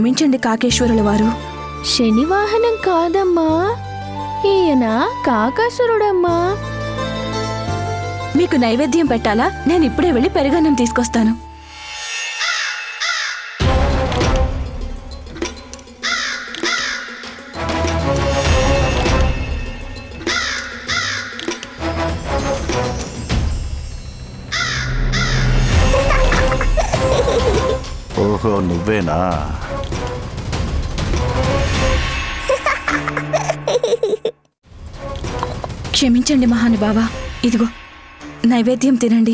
క్షమించండి కాకేశ్వరుల వారు. శనివాహనం కాదమ్మా, ఈయన కాకాసురుడమ్మా. మీకు నైవేద్యం పెట్టాలా? నేను ఇప్పుడే వెళ్ళి పెరుగన్నం తీసుకొస్తాను. ఓహో, నువ్వేనా? క్షమించండి మహానుభావా, ఇదిగో నైవేద్యం తినండి.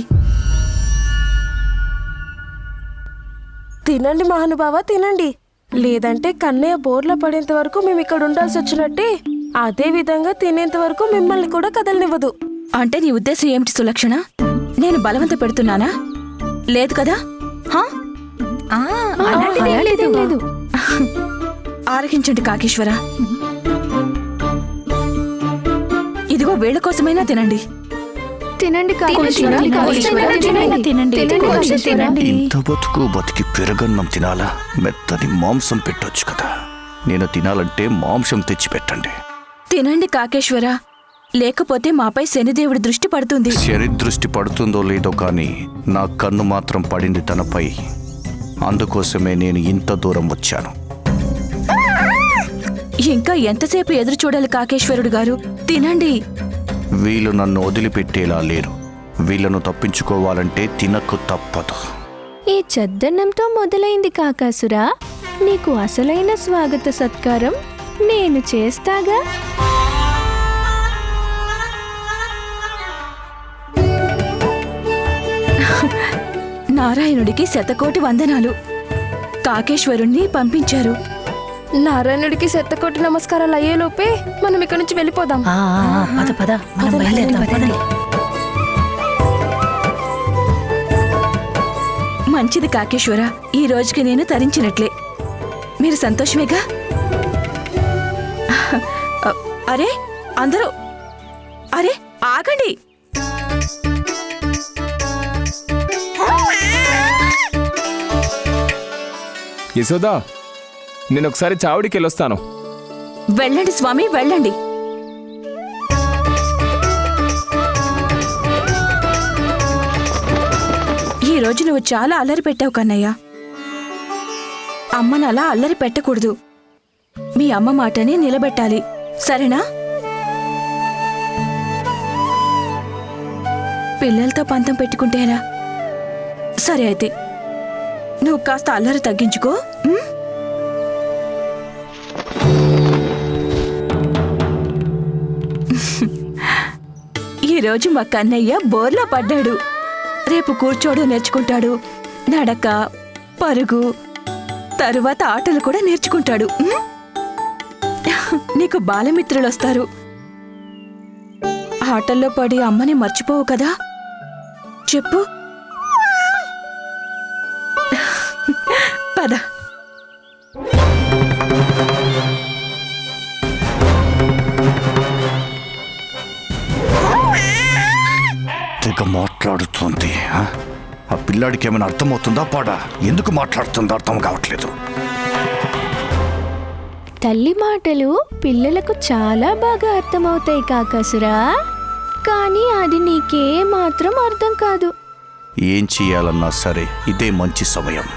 తినండి మహానుభావా, తినండి. లేదంటే కన్నయ్య బోర్లా పడేంత వరకు మేము ఇక్కడ ఉండాల్సి వచ్చినట్టే. అదే విధంగా తినేంత వరకు మిమ్మల్ని కూడా కదలనివ్వదు. అంటే నీ ఉద్దేశం ఏమిటి సులక్షణ? నేను బలవంత పెడుతున్నానా? లేదు కదా? లేదు. ఆరగించండి కాకేశ్వర. ఇదిగో వీళ్ళ కోసమైనా తినండి. తినండి ఇంత బతికి పెరుగన్నం తినాలా? మెత్తని మాంసం పెట్టొచ్చు కదా. నేను తినాలంటే మాంసం తెచ్చి పెట్టండి. తినండి కాకేశ్వర, లేకపోతే మాపై శనిదేవుడి దృష్టి పడుతుంది. శని దృష్టి పడుతుందో లేదో కానీ నా కన్ను మాత్రం పడింది తనపై. అందుకోసమే నేను ఇంత దూరం వచ్చాను. ఇంకా ఎంతసేపు ఎదురు చూడాలి కాకేశ్వరుడు గారు? తినండి. వీళ్ళు నన్ను వదిలిపెట్టేలా లేరు. వీళ్ళను తప్పించుకోవాలంటే తినకు తప్పదు. ఈ చద్దన్నంతో మొదలైంది కాకాసురా. నీకు అసలైన స్వాగత సత్కారం నేను చేస్తాగా. నారాయణుడికి శతకోటి వందనాలు. కాకేశ్వరుణ్ణి పంపించారు. నారాయణుడికి శతకోటి నమస్కారాలు అయ్యేలోపే మనం ఇక్కడ నుంచి వెళ్ళిపోదాం. మంచిది కాకేశ్వర, ఈ రోజుకి నేను తరించినట్లే. మీరు సంతోషమేగా? అరే అందరూ, అరే ఆగండి. యశోదా, నేనొకసారి చావుడికి వెళ్ళొస్తాను. వెళ్ళండి స్వామి, వెళ్ళండి. ఈ రోజు నువ్వు చాలా అల్లరి పెట్టావు కన్నయ్య. అమ్మను అలా అల్లరి పెట్టకూడదు. మీ అమ్మ మాటని నిలబెట్టాలి, సరేనా? పిల్లలతో పంతం పెట్టుకుంటేనా? సరే అయితే నువ్వు కాస్త అల్లరి తగ్గించుకో. ఈరోజు మా కన్నయ్య బోర్లా పడ్డాడు. రేపు కూర్చోడు నేర్చుకుంటాడు, నడక, పరుగు, తరువాత ఆటలు కూడా నేర్చుకుంటాడు. నీకు బాలమిత్రులు వస్తారు. ఆటల్లో పడి అమ్మని మర్చిపోవు కదా? చెప్పు. పద. తెగ మాట్లాడుతోంది. ఆ పిల్లాడికి ఏమైనా అర్థమవుతుందా? పాడా ఎందుకు మాట్లాడుతుందో అర్థం కావట్లేదు. తల్లి మాటలు పిల్లలకు చాలా బాగా అర్థమవుతాయి కాకాసురా. కానీ అది నీకే మాత్రం అర్థం కాదు. ఏం చెయ్యాలన్నా సరే ఇదే మంచి సమయం.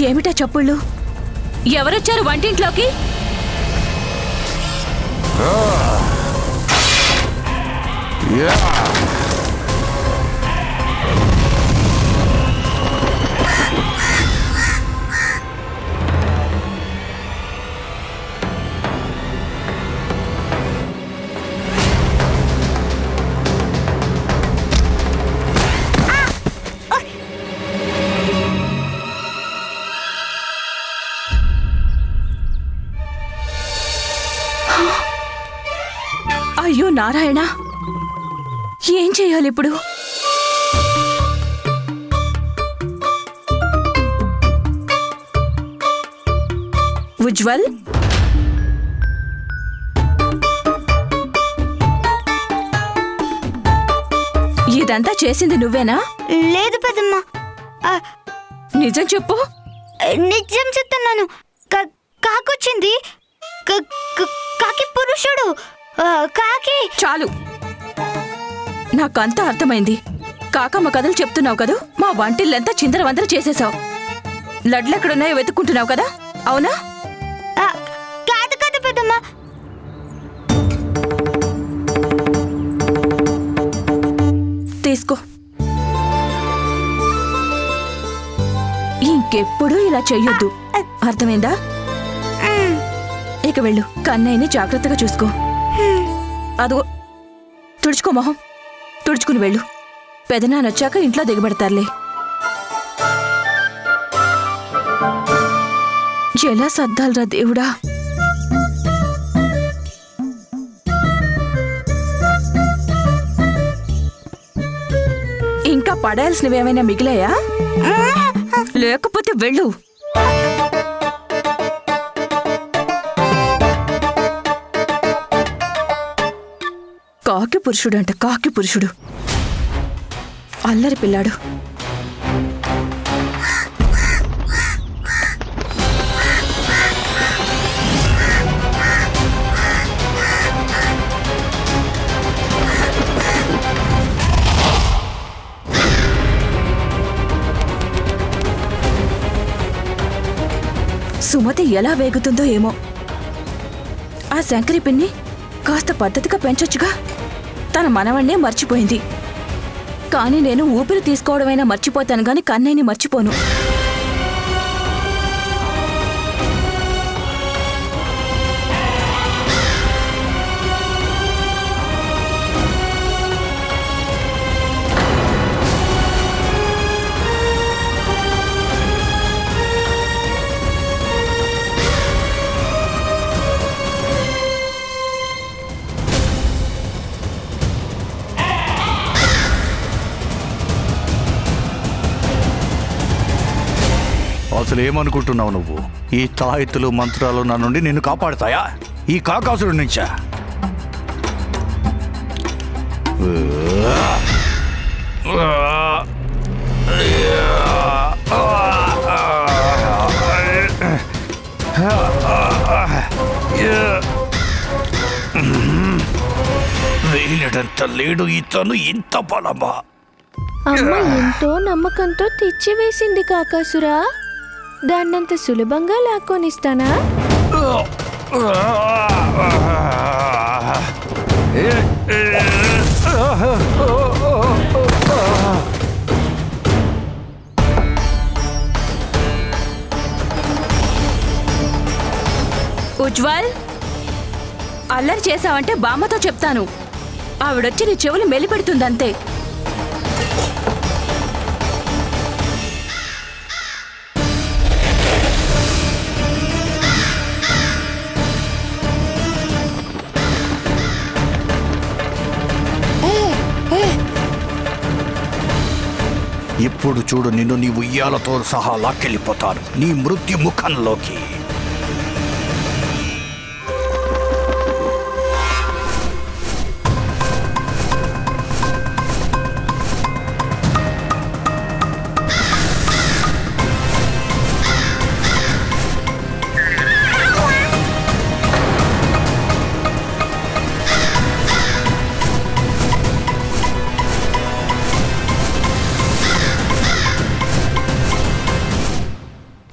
ఏమిటా చప్పుళ్ళు? ఎవరొచ్చారు వంటింట్లోకి? అయ్యో నారాయణ, ఏం చేయాలి ఇప్పుడు? ఉజ్వల్, ఇదంతా చేసింది నువ్వేనా? లేదు పెద్దమ్మ, నిజం చెప్పు. నిజం చెప్తున్నాను. కాకొచ్చింది. కాకి పురుషుడు. కాకి. చాలు, నాకంతా అర్థమైంది. కాకమ్మ కథలు చెప్తున్నావు కదూ, మా వంటిల్లంతా చిందరవందర చేసేశావు. లడ్లెక్కడున్నాయో వెతుక్కుంటున్నావు కదా, అవునా? కాదు కాదు పెద్దమ్మ. తీసుకో. ఇంకెప్పుడు ఇలా చెయ్యొద్దు, అర్థమైందా? ఇక వెళ్ళు, కన్నయ్యని జాగ్రత్తగా చూసుకో. అదిగో తుడుచుకో మొహం, తుడుచుకుని వెళ్ళు. పెదనాన్నొచ్చాక ఇంట్లో దిగబెడతారులే. ఎలా సర్దాలరా దేవుడా. ఇంకా పడాల్సినవేమైనా మిగిలాయా? లేకపోతే వెళ్ళు. కాకి పురుషుడు అంట, కాకి పురుషుడు. అల్లరి పిల్లాడు. సుమతి ఎలా వేగుతుందో ఏమో. ఆ శంకరి పిన్ని కాస్త పద్ధతిగా పెంచొచ్చుగా. తన మనవణ్ణే మర్చిపోయింది. కానీ నేను ఊపిరి తీసుకోవడమైనా మర్చిపోతాను గాని కన్నయ్యని మర్చిపోను. అసలు ఏమనుకుంటున్నావు నువ్వు? ఈ తాయెత్తులు మంత్రాలు నా నుండి నిన్ను కాపాడుతాయా? ఈ కాకాసుడి నుంచా? వేయడంత లేడు ఇతను, ఇంత బలమా? అమ్మ ఎంతో నమ్మకంతో తెచ్చివేసింది కాకాసురా. దాన్నంత సులభంగా లాక్కొనిస్తానా? ఉజ్వల్, అల్లరి చేశావంటే బామ్మతో చెప్తాను. ఆవిడొచ్చి నీ చెవులు మెలిపెడుతుందంతే. ఇప్పుడు చూడు, నిన్ను నీ ఉయ్యాలతో సహా లాక్కెళ్ళిపోతాను నీ మృత్యు ముఖంలోకి.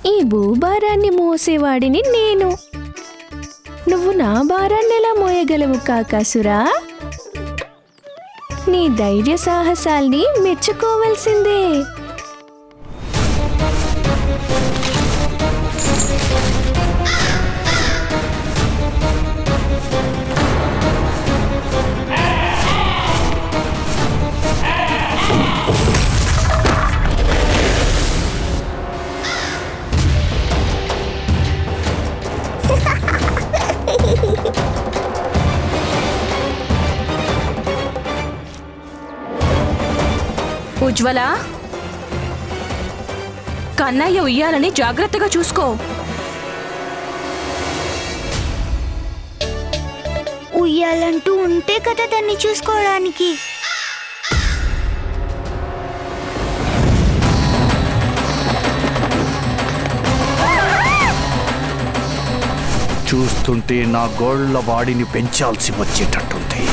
ఈ భూభారాన్ని మోసేవాడిని నేను. నువ్వు నా భారాన్ని ఎలా మోయగలవు కాకాసురా? నీ ధైర్య సాహసాల్ని మెచ్చుకోవలసిందే. ఉజ్వల, కన్నయ్య ఉయ్యాలని జాగ్రత్తగా చూసుకో. ఉయ్యాలంటూ ఉంటే కదా దాన్ని చూసుకోవడానికి. చూస్తుంటే నా గోళ్ల వాడిని పెంచాల్సి వచ్చేటట్టుంది.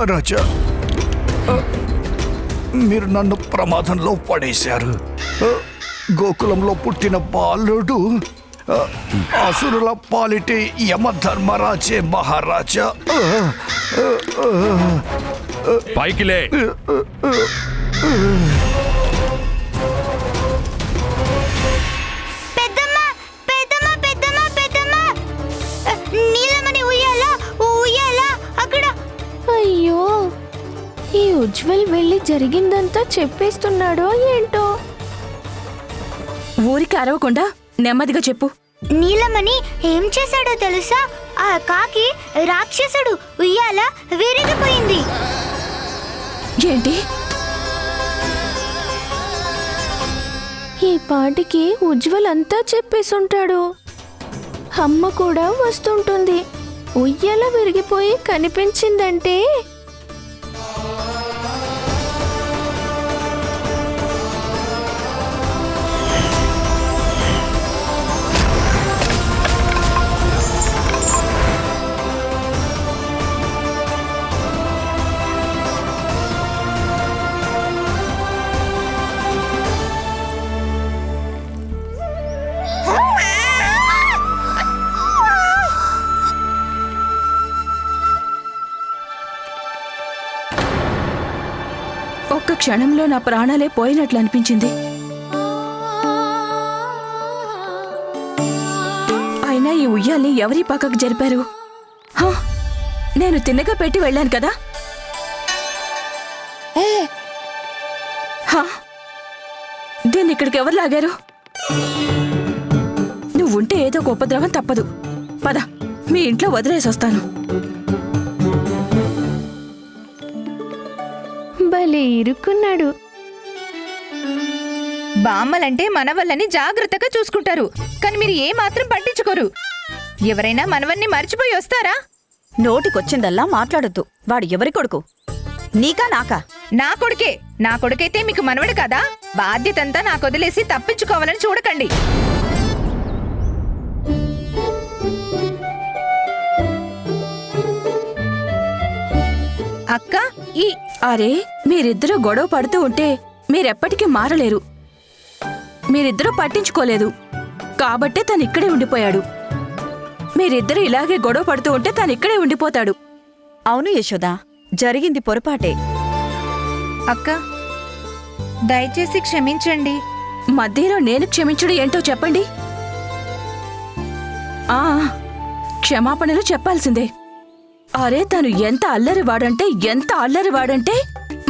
రాజా, మీరు నన్ను ప్రమాదంలో పడేశారు. గోకులంలో పుట్టిన బాలుడు అసురుల పాలిటి యమధర్మరాజే మహారాజా. పైకిలే. అయ్యో, ఈ ఉజ్వల్ వెళ్ళి జరిగిందంతా చెప్పేస్తున్నాడో ఏంటో. ఊరికి అరవకుండా నెమ్మదిగా చెప్పు. నీలమణి ఏం చేశాడో తెలుసా? ఆ కాకి రాక్షసుడు ఉయ్యాల విరిగిపోయింది. ఏంటి? ఈ పాటికి ఉజ్వల్ అంతా చెప్పేసుంటాడు. అమ్మ కూడా వస్తుంటుంది. ఉయ్యాల విరిగిపోయి కనిపించిందంటే ఒక్క క్షణంలో నా ప్రాణాలే పోయినట్లు అనిపించింది. అయినా ఈ ఉయ్యాల్ని ఎవరి పక్కకు జరిపారు? నేను తిన్నగా పెట్టి వెళ్ళాను కదా. దీన్ని ఇక్కడికి ఎవరు లాగారు? నువ్వుంటే ఏదో ఒక ఉపద్రవం తప్పదు. పద, మీ ఇంట్లో వదిలేసి వస్తాను. భలే ఇరుక్కున్నాడు. బామ్మలంటే మనవల్లని జాగ్రత్తగా చూసుకుంటారు, కానీ మీరు ఏ మాత్రం పట్టించుకోరు. ఎవరైనా మనవన్ని మర్చిపోయి వస్తారా? నోటికొచ్చిందల్లా మాట్లాడొద్దు. వాడు ఎవరి కొడుకు? నీకా నాకా? నా కొడుకే. నా కొడుకైతే మీకు మనవడు కదా. బాధ్యతంతా నాకు వదిలేసి తప్పించుకోవాలని చూడకండి. అక్క, అరే, మీరిద్దరూ గొడవ పడుతూ ఉంటే మీరెప్పటికీ మారలేరు. మీరిద్దరూ పట్టించుకోలేదు కాబట్టే తను ఇక్కడే ఉండిపోయాడు. మీరిద్దరూ ఇలాగే గొడవ పడుతూ ఉంటే తను ఇక్కడే ఉండిపోతాడు. అవును యశోదా, జరిగింది పొరపాటే. అక్క, దయచేసి క్షమించండి. మధ్యలో నేను క్షమించడం ఏంటో చెప్పండి. క్షమాపణలు చెప్పాల్సిందే. అరే, తను ఎంత అల్లరివాడంటే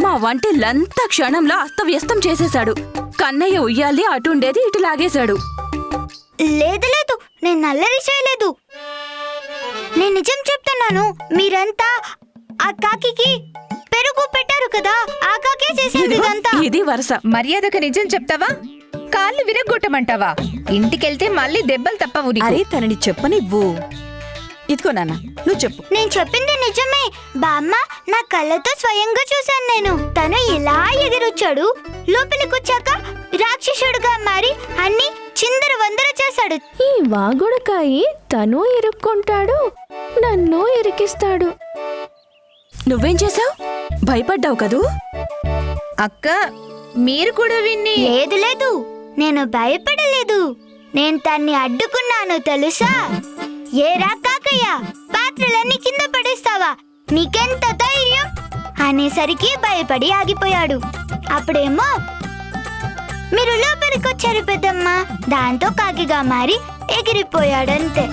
మా వంటిల్లంతా క్షణంలో అస్తవ్యస్తం చేసేశాడు. కన్నయ్య ఉయ్యాలి అటుండేది ఇటు లాగేశాడు. లేదు లేదు, నేను అల్లరి చేయలేదు. నేను నిజం చెప్తున్నాను. మీరంతా ఆ కాకికి పెరుగు పెట్టారు కదా, ఆ కాకే చేసేది ఇదంతా. ఇది వరస. మర్యాదగా నిజం చెప్తావా? కాళ్ళు విరగ్గొట్టమంటావా? ఇంటికెళ్తే మళ్ళీ దెబ్బలు తప్పవు నీకు. అరే, తనని చెప్పనివ్వు. ఇదిగో నాన్న, నువ్వు చెప్పు. నేను చెప్పింది నిజమే బామ్మ. నా కళ్ళతో స్వయంగా చూశాను నేను. తను ఇలా ఎగిరొచ్చాడు, లోపలికొచ్చాక రాక్షసుడుగా మారి అన్ని చిందర వందర చేశాడు. ఈ వాగుడుకాయి తను ఇరుక్కుంటాడు, నన్ను ఇరికిస్తాడు. నువ్వేం చేశావు? భయపడ్డావు కదూ? అక్క, మీరు కూడా విన్ని. లేదు లేదు, నేను భయపడలేదు. నేను తన్ని అడ్డుకున్నాను తెలుసా? ఏరా కాకయ్య, పాత్రలన్నీ కింద పడేస్తావా? నీకెంత ధైర్యం అనేసరికి భయపడి ఆగిపోయాడు. అప్పుడేమో మీరు లోపలికి వచ్చారు పెద్దమ్మ, దాంతో కాకిగా మారి ఎగిరిపోయాడంతే.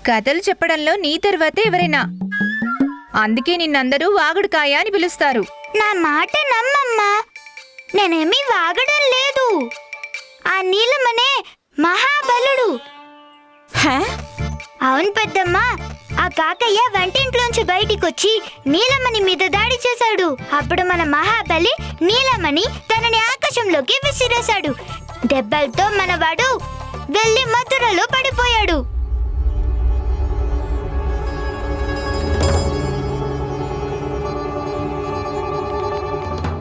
కథలు చెప్పడంలో నీ తర్వాతే ఎవరైనా. అందుకే నిన్నందరూ వాగుడుకాయ అని పిలుస్తారు. నా మాట నమ్మమ్మా, నేనేమీ వాగడం లేదు. ఆ నీలమనే మహాబలుడు. హే? అవును పెద్దమ్మ, ఆ కాకయ్య వంటింట్లోంచి బయటికొచ్చి నీలమణి మీద దాడి చేశాడు. అప్పుడు మన మహాబలి నీలమణి తనని ఆకాశంలోకి విసిరేశాడు. దెబ్బలతో మనవాడు వెళ్ళి మధురలో పడిపోయాడు.